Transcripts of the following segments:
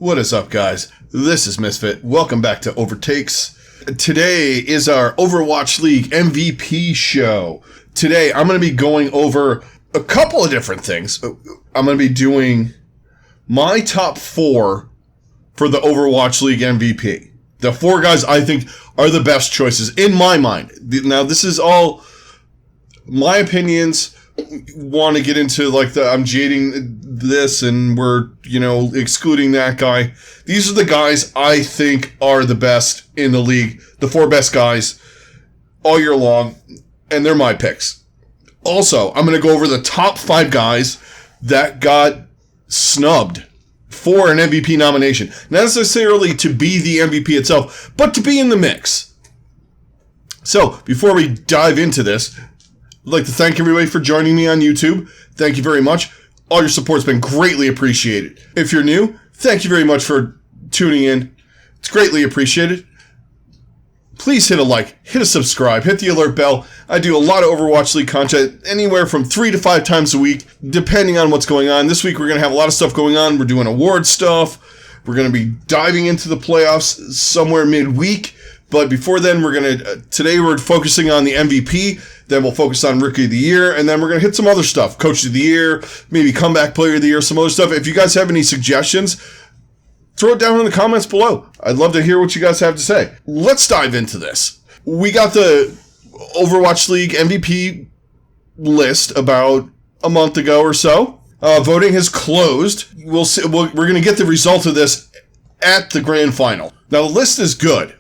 What is up, guys? This is Misfit. Welcome back to OverTakes. Today is our Overwatch League MVP show. Today, I'm going to be going over a couple of different things. I'm going to be doing my top 4 for the Overwatch League MVP. The 4 guys I think are the best choices in my mind. Now, this is all my opinions. Want to get into like I'm jading this and we're, excluding that guy. These are the guys I think are the best in the league. The 4 best guys all year long. And they're my picks. Also, I'm going to go over the top 5 guys that got snubbed for an MVP nomination. Not necessarily to be the MVP itself, but to be in the mix. So, before we dive into this, I'd like to thank everybody for joining me on YouTube. Thank you very much. All your support's been greatly appreciated. If you're new, thank you very much for tuning in. It's greatly appreciated. Please hit a like, hit a subscribe, hit the alert bell. I do a lot of Overwatch League content, anywhere from 3 to 5 times a week, depending on what's going on. This week we're going to have a lot of stuff going on. We're doing award stuff. We're going to be diving into the playoffs somewhere midweek. But before then, today we're focusing on the MVP, then we'll focus on Rookie of the Year, and then we're going to hit some other stuff. Coach of the Year, maybe Comeback Player of the Year, some other stuff. If you guys have any suggestions, throw it down in the comments below. I'd love to hear what you guys have to say. Let's dive into this. We got the Overwatch League MVP list about a month ago or so. Voting has closed. We'll see. We're going to get the result of this at the grand final. Now, the list is good.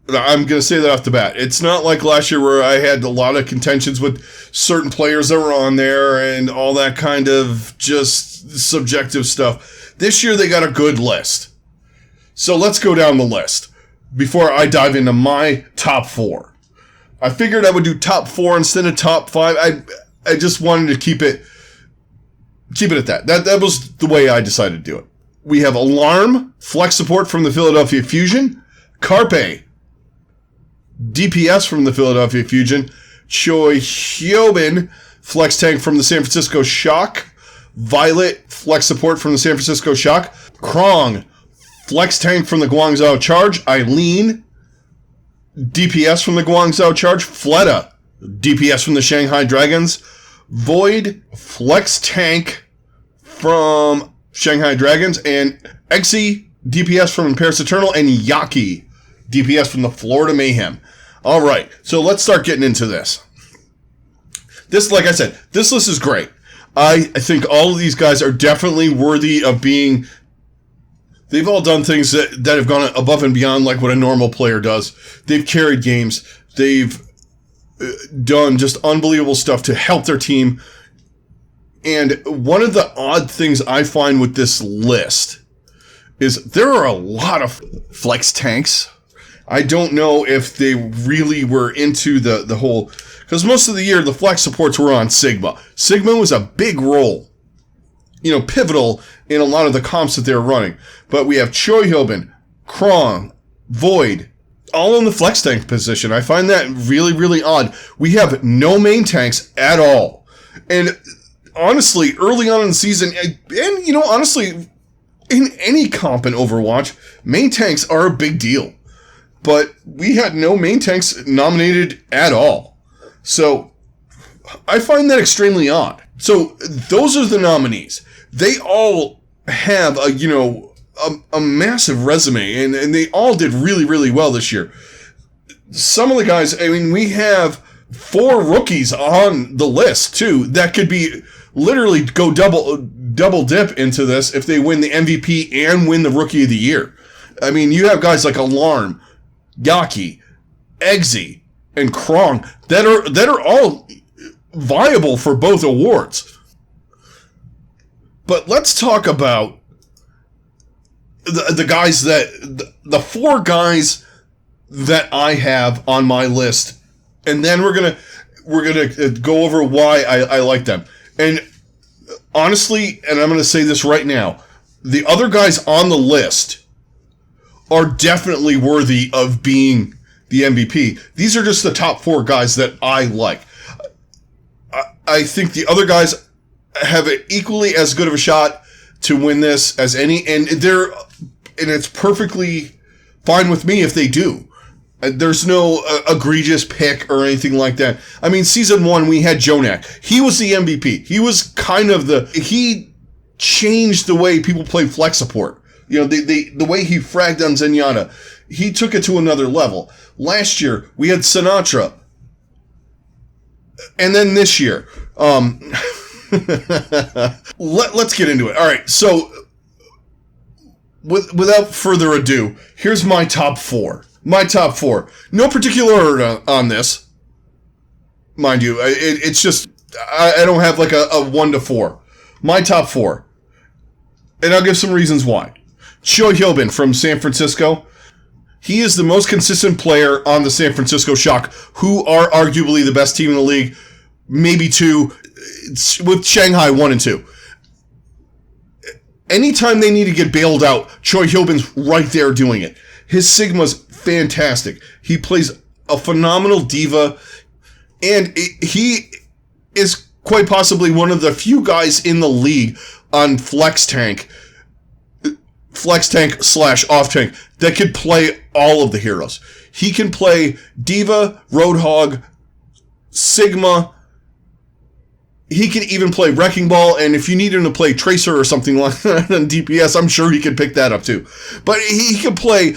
I'm going to say that off the bat. It's not like last year where I had a lot of contentions with certain players that were on there and all that kind of just subjective stuff. This year they got a good list. So let's go down the list before I dive into my top 4. I figured I would do top 4 instead of top 5. I just wanted to keep it at that. That was the way I decided to do it. We have Alarm, flex support from the Philadelphia Fusion, Carpe, DPS from the Philadelphia Fusion, Choi Hyobin, flex tank from the San Francisco Shock, Violet, flex support from the San Francisco Shock, Krong, flex tank from the Guangzhou Charge, Eileen, DPS from the Guangzhou Charge, Fleta, DPS from the Shanghai Dragons, Void, flex tank from Shanghai Dragons, and Exy, DPS from Paris Eternal, and Yaki, DPS from the Florida Mayhem. All right, so let's start getting into this. This, like I said, this list is great. I think all of these guys are definitely worthy of being... They've all done things that have gone above and beyond like what a normal player does. They've carried games. They've done just unbelievable stuff to help their team. And one of the odd things I find with this list is there are a lot of flex tanks. I don't know if they really were into the whole... Because most of the year, the flex supports were on Sigma. Sigma was a big role, pivotal in a lot of the comps that they were running. But we have Choi Hyobin, Krong, Void, all in the flex tank position. I find that really, really odd. We have no main tanks at all. And honestly, early on in the season, and honestly, in any comp in Overwatch, main tanks are a big deal. But we had no main tanks nominated at all. So I find that extremely odd. So those are the nominees. They all have a massive resume, and they all did really, really well this year. Some of the guys, we have 4 rookies on the list too that could be literally go double dip into this if they win the MVP and win the Rookie of the Year. You have guys like Alarm, Yaki, Exy, and Krong that are all viable for both awards. But let's talk about the guys the 4 guys that I have on my list, and then we're gonna go over why I like them. And honestly, and I'm gonna say this right now, the other guys on the list are definitely worthy of being the MVP. These are just the top 4 guys that I like. I think the other guys have equally as good of a shot to win this as any, and they're and it's perfectly fine with me if they do. There's no egregious pick or anything like that. I mean, season 1, we had Jonak. He was the MVP. He was kind of he changed the way people play flex support. You know, the way he fragged on Zenyatta, he took it to another level. Last year, we had Sinatra. And then this year, let's get into it. All right, so without further ado, here's my top 4. My top 4. No particular order on this, mind you. It's just I don't have like a 1 to 4. My top 4, and I'll give some reasons why. Choi Hyobin from San Francisco. He is the most consistent player on the San Francisco Shock, who are arguably the best team in the league, maybe 2, with Shanghai 1 and 2. Anytime they need to get bailed out, Choi Hyobin's right there doing it. His Sigma's fantastic. He plays a phenomenal diva, and he is quite possibly one of the few guys in the league on flex tank / off tank that could play all of the heroes. He can play diva, roadhog, Sigma. He can even play Wrecking Ball, and if you need him to play Tracer or something like that on DPS, I'm sure he could pick that up too. But he can play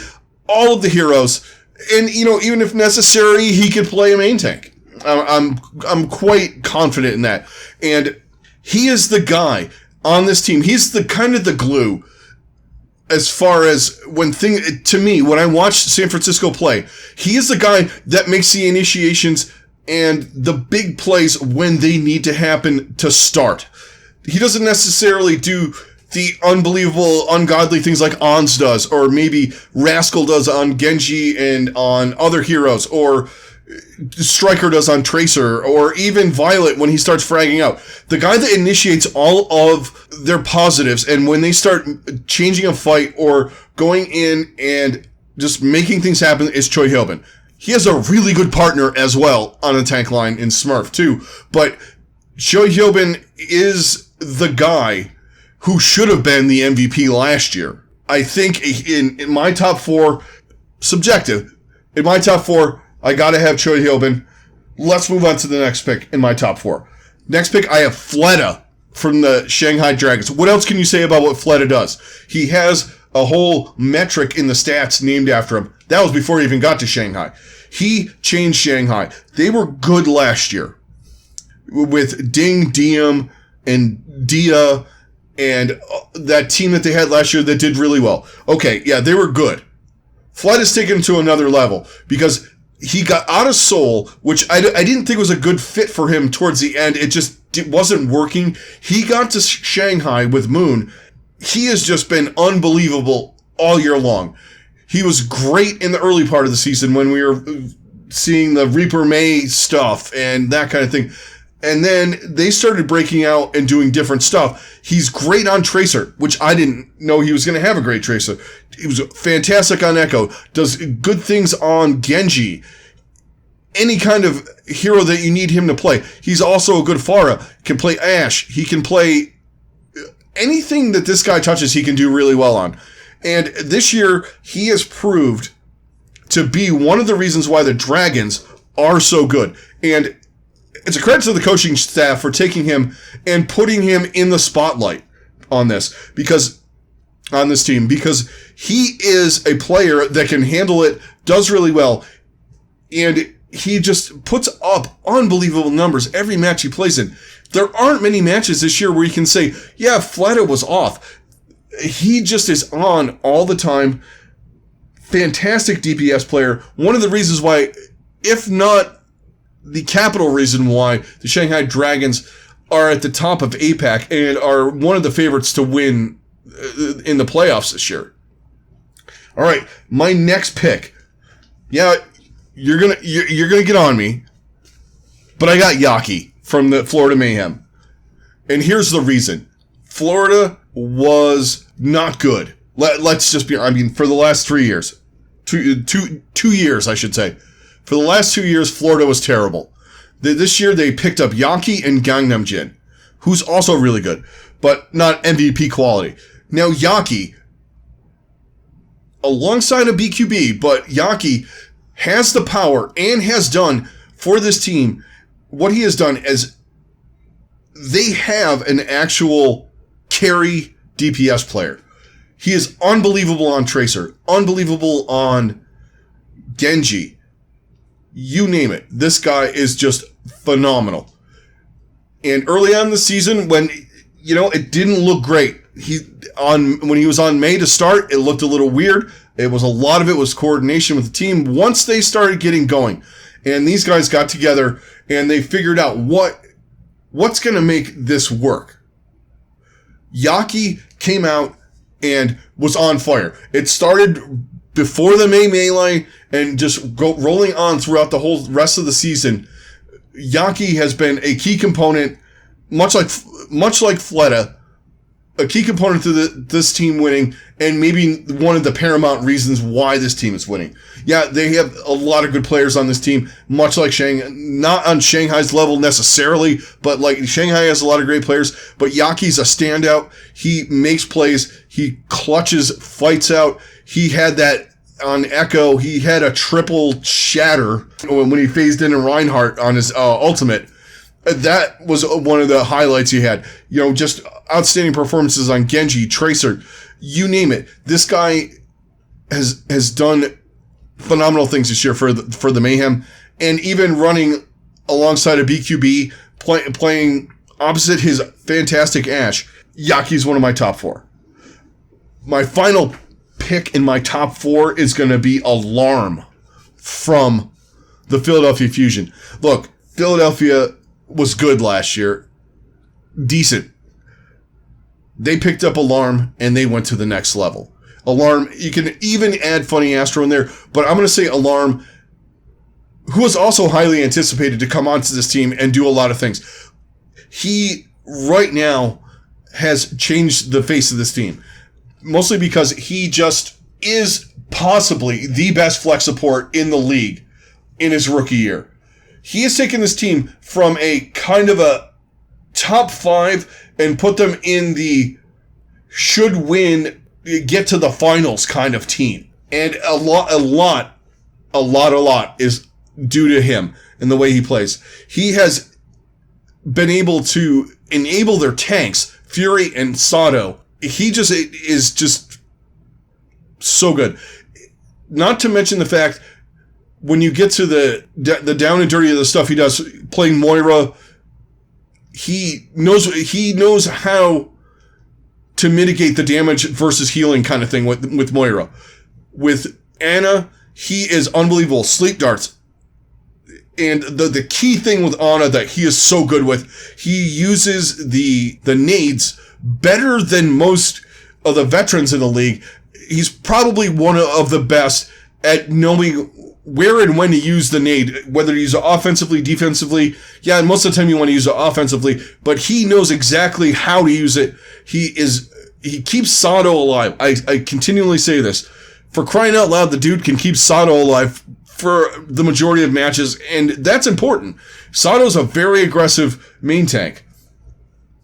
all of the heroes, and even if necessary, he could play a main tank. I'm quite confident in that, and he is the guy on this team. He's the kind of the glue as far as when I watch San Francisco play. He is the guy that makes the initiations and the big plays when they need to happen to start. He doesn't necessarily do the unbelievable, ungodly things like Ons does, or maybe Rascal does on Genji and on other heroes, or Stryker does on Tracer, or even Violet when he starts fragging out. The guy that initiates all of their positives, and when they start changing a fight or going in and just making things happen, is Choi Hyobin. He has a really good partner as well on the tank line in Smurf too, but Choi Hyobin is the guy who should have been the MVP last year. I think in my top 4, subjective, in my top 4, I gotta have Choi Hyobin. Let's move on to the next pick in my top 4. Next pick, I have Fleta from the Shanghai Dragons. What else can you say about what Fleta does? He has a whole metric in the stats named after him. That was before he even got to Shanghai. He changed Shanghai. They were good last year with Ding, Diem, and Dia, and that team that they had last year that did really well. Okay, yeah, they were good. Flood is taken to another level because he got out of Seoul, which I didn't think was a good fit for him towards the end. It wasn't working. He got to Shanghai with Moon. He has just been unbelievable all year long. He was great in the early part of the season when we were seeing the Reaper May stuff and that kind of thing. And then they started breaking out and doing different stuff. He's great on Tracer, which I didn't know he was going to have a great Tracer. He was fantastic on Echo. Does good things on Genji. Any kind of hero that you need him to play. He's also a good Pharah. Can play Ashe. He can play anything that this guy touches, he can do really well on. And this year, he has proved to be one of the reasons why the Dragons are so good. And it's a credit to the coaching staff for taking him and putting him in the spotlight on this team, because he is a player that can handle it, does really well, and he just puts up unbelievable numbers every match he plays in. There aren't many matches this year where you can say, yeah, Fleta was off. He just is on all the time. Fantastic DPS player. One of the reasons why, if not the capital reason why, the Shanghai Dragons are at the top of APAC and are one of the favorites to win in the playoffs this year. All right, my next pick. Yeah, you're gonna get on me, but I got Yaki from the Florida Mayhem, and here's the reason: Florida was not good. Let's just be. I mean, for the last 3 years, two years, I should say. For the last 2 years, Florida was terrible. This year, they picked up Yaki and Gangnam Jin, who's also really good, but not MVP quality. Now, Yaki, alongside a BQB, but Yaki has the power and has done for this team. What he has done is they have an actual carry DPS player. He is unbelievable on Tracer, unbelievable on Genji. You name it. This guy is just phenomenal. And early on in the season, when, it didn't look great. When he was on May to start, it looked a little weird. A lot of it was coordination with the team once they started getting going. And these guys got together and they figured out what's going to make this work. Yaki came out and was on fire. It started before the May melee and just rolling on throughout the whole rest of the season. Yaki has been a key component, much like Fleta, a key component to this team winning, and maybe one of the paramount reasons why this team is winning. Yeah, they have a lot of good players on this team, much like Shanghai, not on Shanghai's level necessarily, but like Shanghai has a lot of great players, but Yaki's a standout. He makes plays, he clutches fights out. He had that on Echo, he had a triple shatter when he phased in Reinhardt on his ultimate. That was one of the highlights he had. Just outstanding performances on Genji, Tracer, you name it. This guy has done phenomenal things this year for the Mayhem, and even running alongside a BQB, playing opposite his fantastic Ashe. Yaki's one of my top 4. My final pick in my top 4 is going to be Alarm from the Philadelphia Fusion. Look, Philadelphia was good last year. Decent. They picked up Alarm and they went to the next level. Alarm, you can even add Funny Astro in there, but I'm going to say Alarm, who was also highly anticipated to come onto this team and do a lot of things. He, right now, has changed the face of this team. Mostly because he just is possibly the best flex support in the league in his rookie year. He has taken this team from a kind of a top 5 and put them in the should win, get to the finals kind of team. And a lot is due to him and the way he plays. He has been able to enable their tanks, Fury and Sato. He just is just so good. Not to mention the fact, when you get to the down and dirty of the stuff he does, playing Moira, he knows how to mitigate the damage versus healing kind of thing with Moira. With Ana, he is unbelievable. Sleep darts. And the key thing with Ana that he is so good with, he uses the nades better than most of the veterans in the league. He's probably one of the best at knowing where and when to use the nade, whether to use it offensively, defensively. Yeah, and most of the time you want to use it offensively, but he knows exactly how to use it. He keeps Sato alive. I continually say this. For crying out loud, the dude can keep Sato alive for the majority of matches, and that's important. Sato's a very aggressive main tank.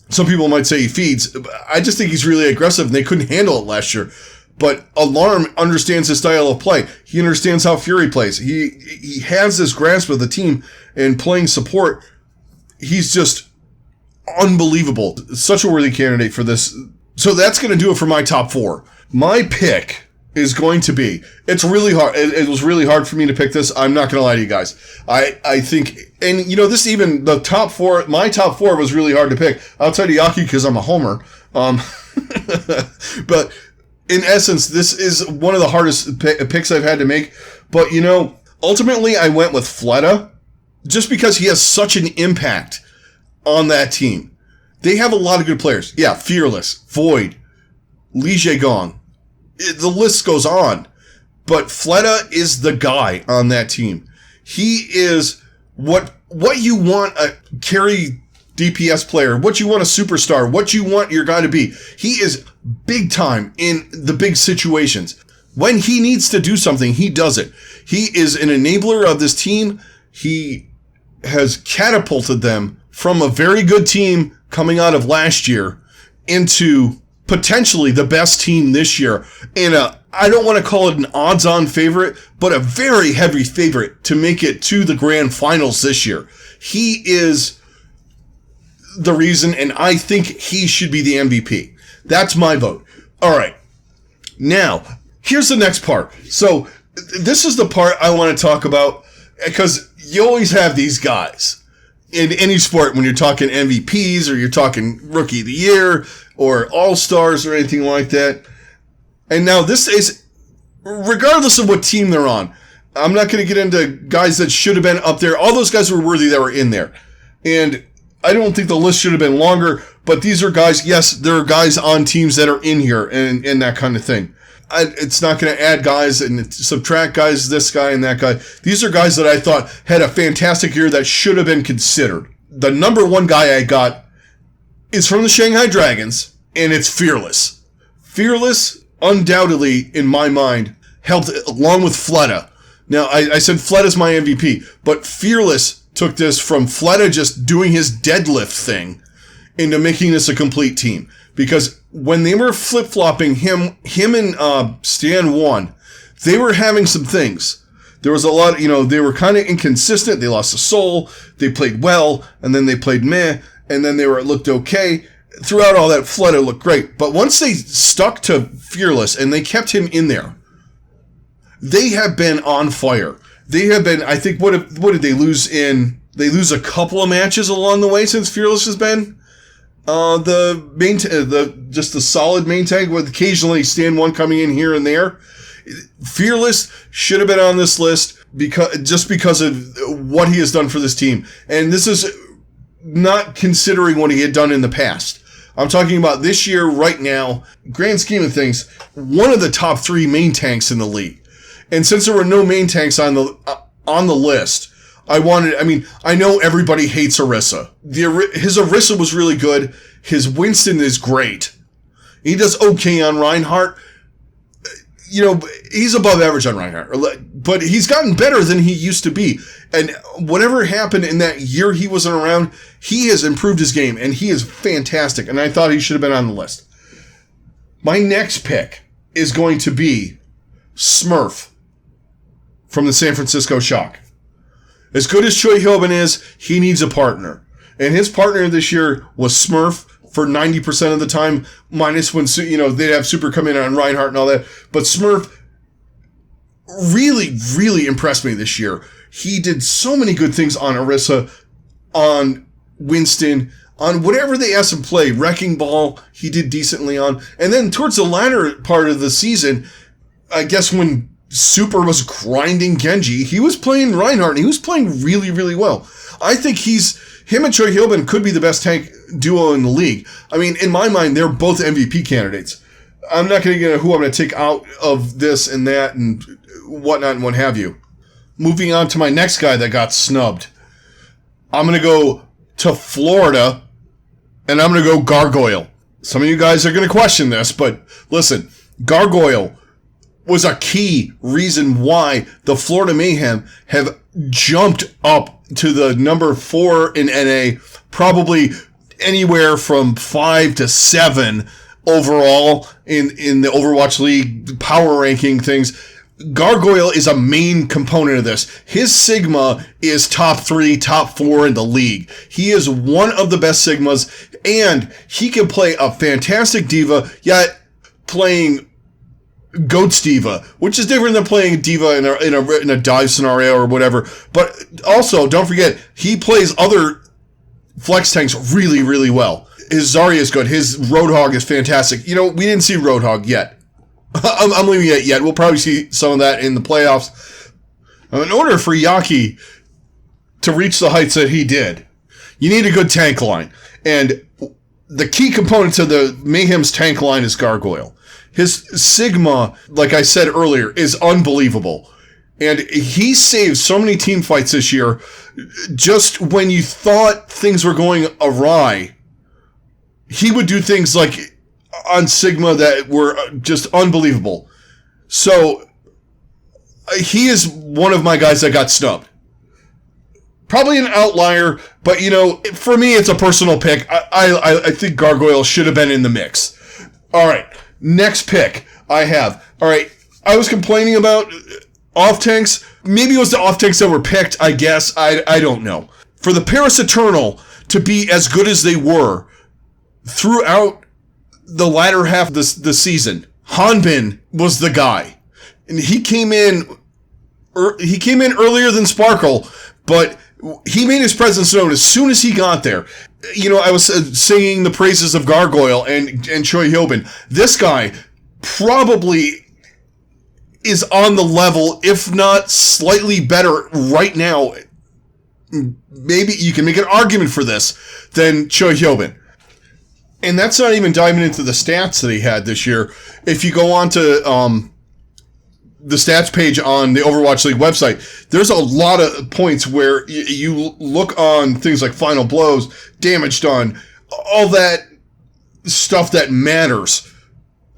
Some people might say he feeds. I just think he's really aggressive, and they couldn't handle it last year. But Alarm understands his style of play. He understands how Fury plays. He has this grasp of the team and playing support. He's just unbelievable. Such a worthy candidate for this. So that's going to do it for my top 4. My pick is going to be, it's really hard. It was really hard for me to pick this. I'm not going to lie to you guys. I think, and this even, the top 4, my top 4 was really hard to pick. Outside of Yaki, because I'm a homer. But in essence, this is one of the hardest picks I've had to make. But, ultimately I went with Fleta just because he has such an impact on that team. They have a lot of good players. Yeah, Fearless, Void, Li Jiegong. The list goes on. But Fleta is the guy on that team. He is what you want a carry DPS player, what you want a superstar, what you want your guy to be. He is big time in the big situations. When he needs to do something, he does it. He is an enabler of this team. He has catapulted them from a very good team coming out of last year into potentially the best team this year, and I don't want to call it an odds-on favorite, but a very heavy favorite to make it to the grand finals this year. He is the reason, and I think he should be the MVP. That's my vote. All right. Now, here's the next part. So, this is the part I want to talk about, because you always have these guys in any sport when you're talking MVPs or you're talking Rookie of the Year or All-Stars or anything like that. And now this is, regardless of what team they're on, I'm not going to get into guys that should have been up there. All those guys were worthy that were in there. And I don't think the list should have been longer, but these are guys, yes, there are guys on teams that are in here and that kind of thing. It's not going to add guys and subtract guys, this guy and that guy. These are guys that I thought had a fantastic year that should have been considered. The number one guy I got is from the Shanghai Dragons, and it's Fearless. Fearless, undoubtedly, in my mind, helped along with Fleta. Now, I said Fleta's my MVP, but Fearless took this from Fleta just doing his deadlift thing into making this a complete team. Because when they were flip-flopping him and Stan One, they were having some things. There was a lot, they were kind of inconsistent. They lost a soul. They played well, and then they played meh, and then looked okay. Throughout all that, Fleta looked great. But once they stuck to Fearless and they kept him in there, they have been on fire. They have been, I think, what did they lose in? They lose a couple of matches along the way since Fearless has been just the solid main tag with occasionally Stan One coming in here and there. Fearless should have been on this list because of what he has done for this team. And this is not considering what he had done in the past. I'm talking about this year, right now, grand scheme of things, one of the top 3 main tanks in the league. And since there were no main tanks on the list, I know everybody hates Orisa. His Orisa was really good. His Winston is great. He does okay on Reinhardt. He's above average on Reinhardt. But he's gotten better than he used to be. And whatever happened in that year he wasn't around, he has improved his game. And he is fantastic. And I thought he should have been on the list. My next pick is going to be Smurf from the San Francisco Shock. As good as Choi Hyobin is, he needs a partner. And his partner this year was Smurf for 90% of the time, minus when, they'd have Super come in on Reinhardt and all that. But Smurf really, really impressed me this year. He did so many good things on Orisa, on Winston, on whatever they asked him to play. Wrecking Ball, he did decently on. And then towards the latter part of the season, I guess when Super was grinding Genji, he was playing Reinhardt, and he was playing really, really well. I think him and Choi Hyobin could be the best tank duo in the league. I mean, in my mind, they're both MVP candidates. I'm not going to get into who I'm going to take out of this and that and whatnot and what have you. Moving on to my next guy that got snubbed. I'm going to go to Florida, and I'm going to go Gargoyle. Some of you guys are going to question this, but listen, Gargoyle was a key reason why the Florida Mayhem have jumped up to the number 4 in NA, probably anywhere from 5 to 7 overall in the Overwatch League power ranking things. Gargoyle is a main component of this. His Sigma is top 3, top 4 in the league. He is one of the best Sigmas, and he can play a fantastic diva, yet playing Goat's Diva, which is different than playing Diva in a dive scenario or whatever. But also, don't forget, he plays other flex tanks really, really well. His Zarya is good. His Roadhog is fantastic. We didn't see Roadhog yet. I'm leaving it yet. We'll probably see some of that in the playoffs. In order for Yaki to reach the heights that he did, you need a good tank line. And the key component to the Mayhem's tank line is Gargoyle. His Sigma, like I said earlier, is unbelievable. And he saved so many team fights this year. Just when you thought things were going awry, he would do things like on Sigma that were just unbelievable. So he is one of my guys that got snubbed. Probably an outlier, but for me, it's a personal pick. I think Gargoyle should have been in the mix. All right, next pick I have. All right, I was complaining about off-tanks. Maybe it was the off-tanks that were picked, I guess. I don't know. For the Paris Eternal to be as good as they were throughout the latter half of the season, Hanbin was the guy. And he came in earlier than Sparkle, but he made his presence known as soon as he got there. You know, I was singing the praises of Gargoyle and Choi Hyobin. This guy probably is on the level, if not slightly better right now. Maybe you can make an argument for this than Choi Hyobin. And that's not even diving into the stats that he had this year. If you go on to the stats page on the Overwatch League website, there's a lot of points where you look on things like final blows, damage done, all that stuff that matters.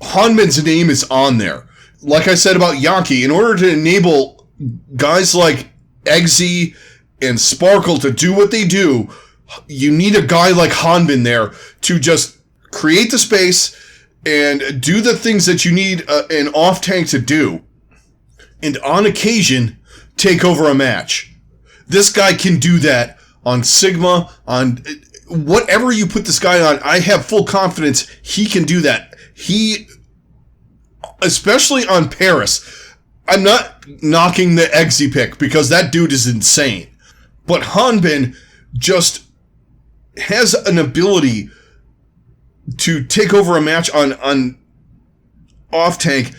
Hanbin's name is on there. Like I said about Yaki, in order to enable guys like Eggsy and Sparkle to do what they do, you need a guy like Hanbin there to just create the space and do the things that you need an off-tank to do. And on occasion, take over a match. This guy can do that on Sigma, on whatever you put this guy on. I have full confidence he can do that. He, especially on Paris, I'm not knocking the Eggsy pick because that dude is insane. But Hanbin just has an ability to take over a match on off-tank.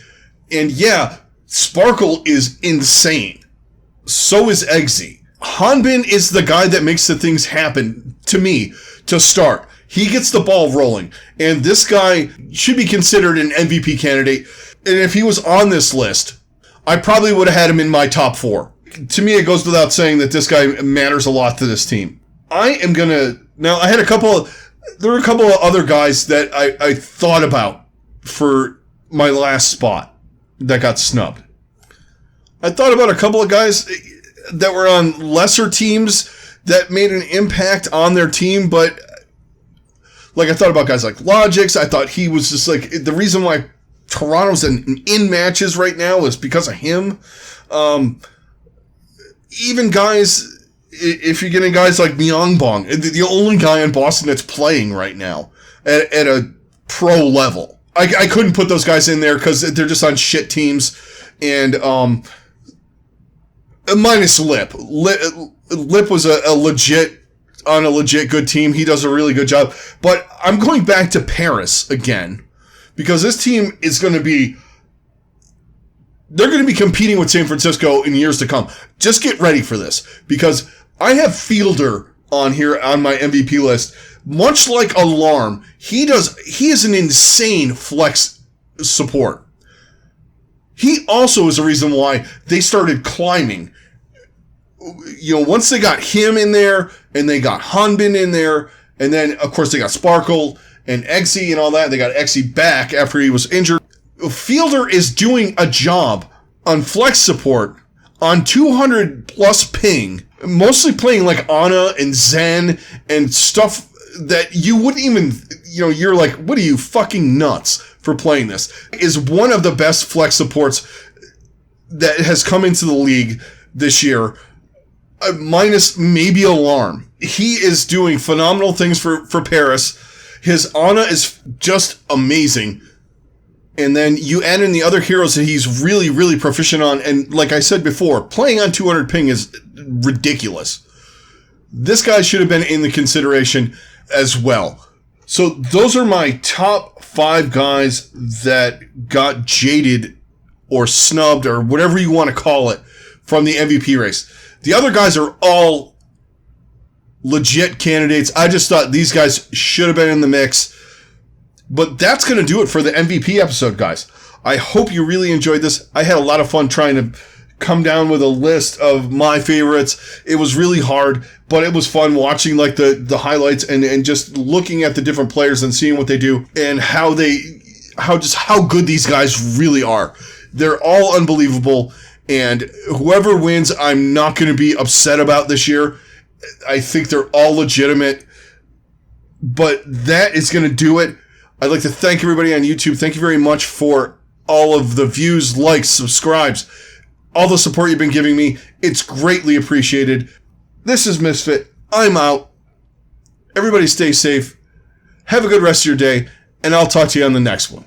And yeah, Sparkle is insane. So is Eggsy. Hanbin is the guy that makes the things happen, to me, to start. He gets the ball rolling. And this guy should be considered an MVP candidate. And if he was on this list, I probably would have had him in my top 4. To me, it goes without saying that this guy matters a lot to this team. Now, I had there were a couple of other guys that I thought about for my last spot that got snubbed. I thought about a couple of guys that were on lesser teams that made an impact on their team, but like I thought about guys like Logix. I thought he was just like the reason why Toronto's in matches right now is because of him. Even guys, if you're getting guys like Myeongbong, the only guy in Boston that's playing right now at a pro level. I couldn't put those guys in there because they're just on shit teams. And minus Lip. Lip was a legit good team. He does a really good job. But I'm going back to Paris again because this team is going to be... They're going to be competing with San Francisco in years to come. Just get ready for this because I have Fielder on here on my MVP list. Much like Alarm, he is an insane flex support. He also is a reason why they started climbing. You know, once they got him in there and they got Hanbin in there, and then of course they got Sparkle and Eggsy and all that. They got Eggsy back after he was injured. Fielder is doing a job on flex support on 200 plus ping, mostly playing like Ana and Zen and stuff that you wouldn't even, you're like, what are you fucking nuts for playing this? Is one of the best flex supports that has come into the league this year, minus maybe Alarm. He is doing phenomenal things for Paris. His Ana is just amazing. And then you add in the other heroes that he's really, really proficient on. And like I said before, playing on 200 ping is ridiculous. This guy should have been in the consideration as well. So those are my top 5 guys that got jaded or snubbed or whatever you want to call it from the MVP race. The other guys are all legit candidates. I just thought these guys should have been in the mix. But that's going to do it for the MVP episode, guys. I hope you really enjoyed this. I had a lot of fun trying to come down with a list of my favorites. It was really hard, but it was fun watching like the highlights and just looking at the different players and seeing what they do and how good these guys really are. They're all unbelievable, and whoever wins, I'm not going to be upset about this year. I think they're all legitimate, but that is going to do it. I'd like to thank everybody on YouTube. Thank you very much for all of the views, likes, subscribes, all the support you've been giving me. It's greatly appreciated. This is Misfit. I'm out. Everybody stay safe. Have a good rest of your day, and I'll talk to you on the next one.